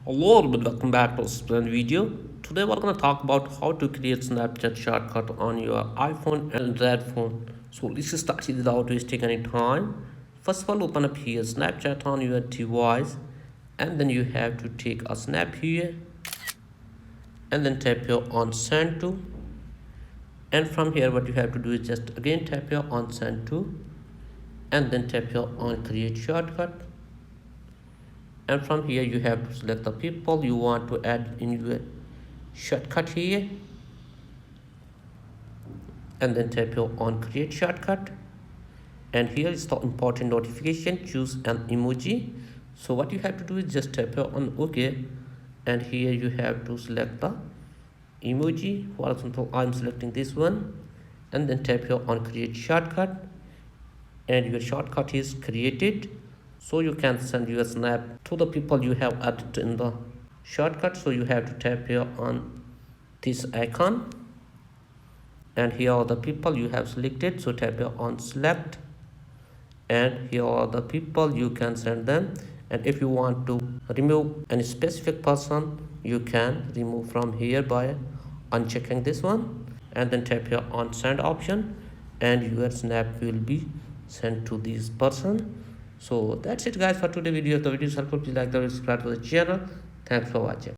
Hello everyone, welcome back to this brand video. Today we're going to talk about how to create Snapchat shortcut on your iPhone and Android phone. So let's start without wasting any time. First of all, open up here Snapchat on your device, and then you have to take a snap here and then tap here on send to. And from here what you have to do is just again tap here on send to, and then tap here on create shortcut. And from here you have to select the people you want to add in your shortcut here, and then tap here on create shortcut. And here is the important notification, choose an emoji. So what you have to do is just tap here on OK, and here you have to select the emoji. For example, I'm selecting this one, and then tap here on create shortcut, and your shortcut is created. So you can send your snap to the people you have added in the shortcut. So you have to tap here on this icon, and here are the people you have selected. So tap here on select, and here are the people you can send them. And if you want to remove any specific person, you can remove from here by unchecking this one, and then tap here on send option, and your snap will be sent to this person. So that's it guys for today's video. If the video is helpful, please like the video, subscribe to the channel. Thanks for watching.